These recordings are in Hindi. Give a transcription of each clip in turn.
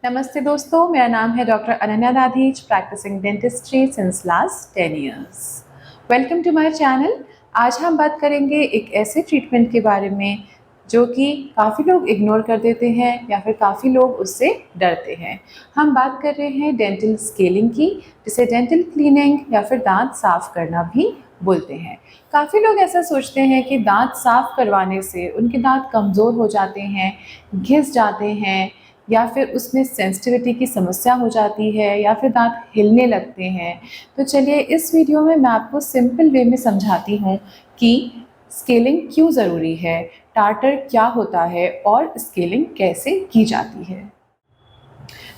नमस्ते दोस्तों, मेरा नाम है doctor Ananya Dadhich, practising dentistry since last 10 years. Welcome to my channel. आज हम बात करेंगे एक ऐसे ट्रीटमेंट के बारे में जो कि काफ़ी लोग इग्नोर कर देते हैं या फिर काफ़ी लोग उससे डरते हैं। हम बात कर रहे हैं डेंटल स्केलिंग की, जिसे डेंटल क्लीनिंग या फिर दांत साफ करना भी बोलते हैं। काफ़ी लोग ऐसा सोचते हैं कि दांत साफ करवाने से उनके दांत कमज़ोर हो जाते हैं, घिस जाते हैं या फिर उसमें सेंसिटिविटी की समस्या हो जाती है या फिर दांत हिलने लगते हैं। तो चलिए इस वीडियो में मैं आपको सिंपल वे में समझाती हूँ कि स्केलिंग क्यों ज़रूरी है, टार्टर क्या होता है और स्केलिंग कैसे की जाती है।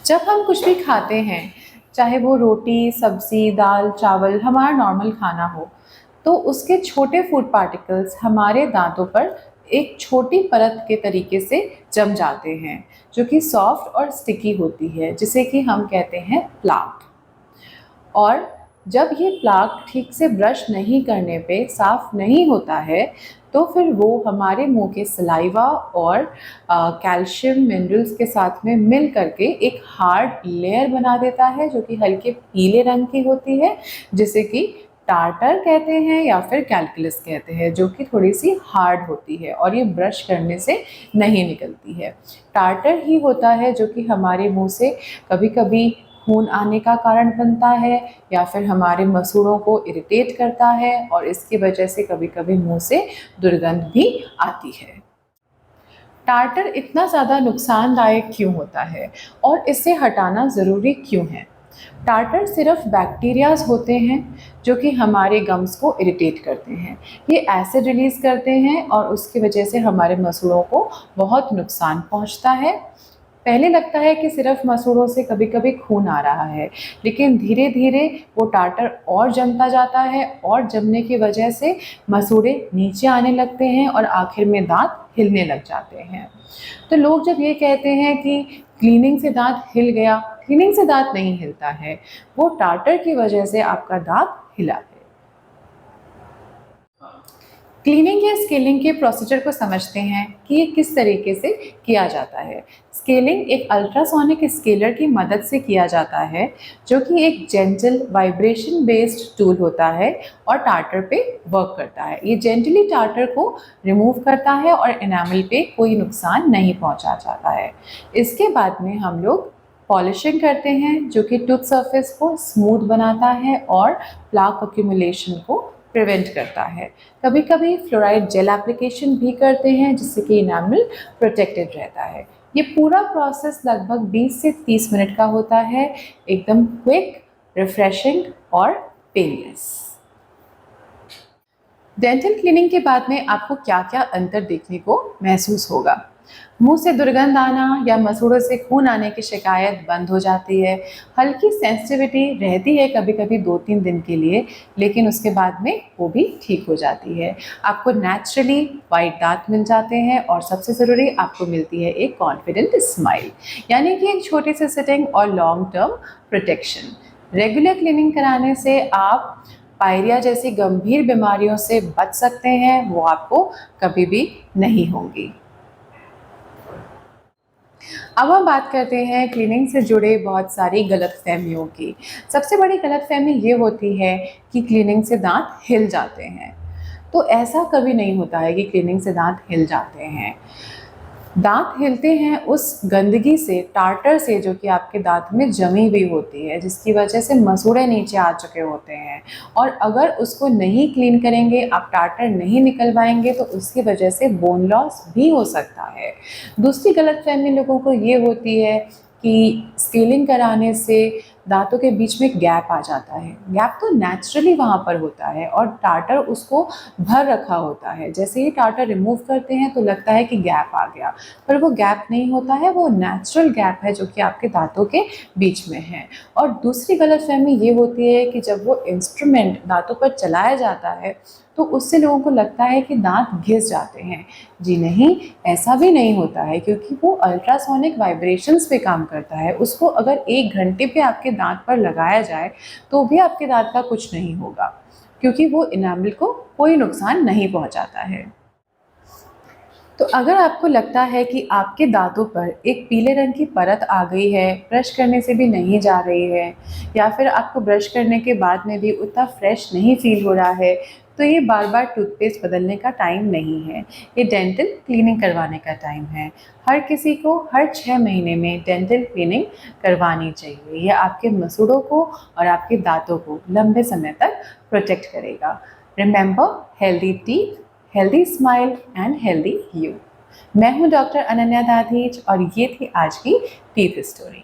जब हम कुछ भी खाते हैं, चाहे वो रोटी, सब्ज़ी, दाल, चावल, हमारा नॉर्मल खाना हो, तो उसके छोटे फूड पार्टिकल्स हमारे दांतों पर एक छोटी परत के तरीके से जम जाते हैं, जो कि सॉफ्ट और स्टिकी होती है, जिसे कि हम कहते हैं प्लाक। और जब ये प्लाक ठीक से ब्रश नहीं करने पे साफ़ नहीं होता है, तो फिर वो हमारे मुंह के सलाइवा और कैल्शियम मिनरल्स के साथ में मिल करके एक हार्ड लेयर बना देता है, जो कि हल्के पीले रंग की होती है, जिसे कि टार्टर कहते हैं या फिर कैल्कुलस कहते हैं, जो कि थोड़ी सी हार्ड होती है और ये ब्रश करने से नहीं निकलती है। टार्टर ही होता है जो कि हमारे मुंह से कभी कभी खून आने का कारण बनता है या फिर हमारे मसूड़ों को इरिटेट करता है और इसकी वजह से कभी कभी मुंह से दुर्गंध भी आती है। टार्टर इतना ज़्यादा नुकसानदायक क्यों होता है और इसे हटाना ज़रूरी क्यों है? टार्टर सिर्फ बैक्टीरियाज होते हैं जो कि हमारे गम्स को इरिटेट करते हैं। ये एसिड रिलीज़ करते हैं और उसकी वजह से हमारे मसूड़ों को बहुत नुकसान पहुंचता है। पहले लगता है कि सिर्फ मसूड़ों से कभी कभी खून आ रहा है, लेकिन धीरे धीरे वो टार्टर और जमता जाता है और जमने की वजह से मसूड़े नीचे आने लगते हैं और आखिर में दांत हिलने लग जाते हैं। तो लोग जब ये कहते हैं कि क्लीनिंग से दांत हिल गया, क्लीनिंग से दांत नहीं हिलता है, वो टार्टर की वजह से आपका दांत हिला है। क्लीनिंग या स्केलिंग के प्रोसीजर को समझते हैं कि ये किस तरीके से किया जाता है। स्केलिंग एक अल्ट्रासोनिक स्केलर की मदद से किया जाता है, जो कि एक जेंटल वाइब्रेशन बेस्ड टूल होता है और टार्टर पे वर्क करता है। ये जेंटली टार्टर को रिमूव करता है और एनामल पे कोई नुकसान नहीं पहुंचा जाता है। इसके बाद में हम लोग पॉलिशिंग करते हैं, जो कि टूथ सरफेस को स्मूथ बनाता है और प्लाक अक्यूमुलेशन को प्रिवेंट करता है। कभी कभी फ्लोराइड जेल एप्लीकेशन भी करते हैं, जिससे कि इनामल प्रोटेक्टेड रहता है। ये पूरा प्रोसेस लगभग 20 से 30 मिनट का होता है, एकदम क्विक, रिफ्रेशिंग और पेनलेस। डेंटल क्लीनिंग के बाद में आपको क्या क्या अंतर देखने को महसूस होगा? मुंह से दुर्गंध आना या मसूड़ों से खून आने की शिकायत बंद हो जाती है। हल्की सेंसिटिविटी रहती है कभी कभी 2-3 दिन के लिए, लेकिन उसके बाद में वो भी ठीक हो जाती है। आपको नेचुरली वाइट दांत मिल जाते हैं और सबसे ज़रूरी आपको मिलती है एक कॉन्फिडेंट स्माइल, यानी कि एक छोटी सी सिटिंग और long term protection. Regular cleaning कराने से आप पायरिया जैसी गंभीर बीमारियों से बच सकते हैं, वो आपको कभी भी नहीं होंगी। अब हम बात करते हैं क्लीनिंग से जुड़े बहुत सारी गलतफहमियों की। सबसे बड़ी गलतफहमी ये होती है कि क्लीनिंग से दांत हिल जाते हैं। तो ऐसा कभी नहीं होता है कि क्लीनिंग से दांत हिल जाते हैं। दांत हिलते हैं उस गंदगी से, टार्टर से, जो कि आपके दांत में जमी हुई होती है, जिसकी वजह से मसूड़े नीचे आ चुके होते हैं। और अगर उसको नहीं क्लीन करेंगे, आप टार्टर नहीं निकलवाएंगे, तो उसकी वजह से बोन लॉस भी हो सकता है। दूसरी गलतफहमी लोगों को ये होती है कि स्केलिंग कराने से दांतों के बीच में गैप आ जाता है। गैप तो नेचुरली वहाँ पर होता है और टार्टर उसको भर रखा होता है। जैसे ही टार्टर रिमूव करते हैं तो लगता है कि गैप आ गया, पर वो गैप नहीं होता है, वो नेचुरल गैप है जो कि आपके दांतों के बीच में है। और दूसरी गलतफहमी ये होती है कि जब वो इंस्ट्रूमेंट दांतों पर चलाया जाता है तो उससे लोगों को लगता है कि दांत घिस जाते हैं। जी नहीं, ऐसा भी नहीं होता है, क्योंकि वो अल्ट्रासोनिक वाइब्रेशंस पे काम करता है। उसको अगर 1 घंटे पे आपके दांत पर लगाया जाए तो भी आपके दांत का कुछ नहीं होगा, क्योंकि वो इनामल को कोई नुकसान नहीं पहुंचाता है। तो अगर आपको लगता है कि आपके दांतों पर एक पीले रंग की परत आ गई है, ब्रश करने से भी नहीं जा रही है, या फिर आपको ब्रश करने के बाद में भी उतना फ्रेश नहीं फील हो रहा है, तो ये बार बार टूथपेस्ट बदलने का टाइम नहीं है। ये डेंटल क्लीनिंग करवाने का टाइम है। हर किसी को हर 6 महीने में डेंटल क्लीनिंग करवानी चाहिए। यह आपके मसूड़ों को और आपके दांतों को लंबे समय तक प्रोटेक्ट करेगा। Remember, healthy teeth, healthy smile and healthy you. मैं हूं डॉक्टर अनन्या दाधीच और ये थी आज की टीथ स्टोरी।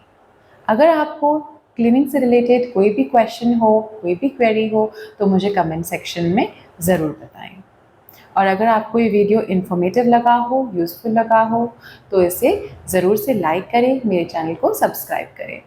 अगर आपको क्लीनिंग से रिलेटेड कोई भी क्वेश्चन हो, कोई भी क्वेरी हो, तो मुझे कमेंट सेक्शन में ज़रूर बताएं। और अगर आपको ये वीडियो इन्फॉर्मेटिव लगा हो, यूज़फुल लगा हो, तो इसे ज़रूर से लाइक करें, मेरे चैनल को सब्सक्राइब करें।